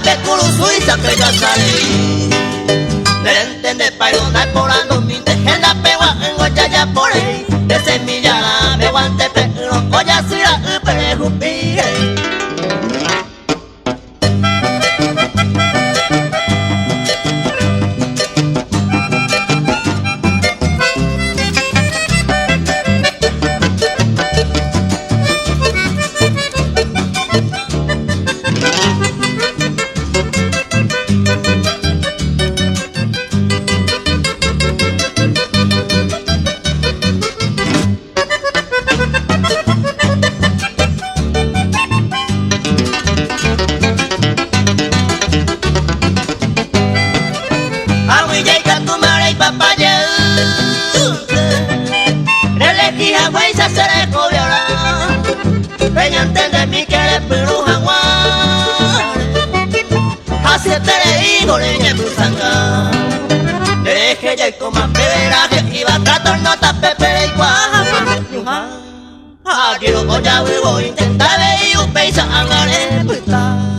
pe kulu suisa pe gasari Nentende pairona porando min de henda pe wa ngo ya por ahí de semilla me guante pe no coya sira pe hupi Deje ya coma peberaje y va a tratar no tape pere igual. Quiero voy a intentar ver y un peiza angare puta.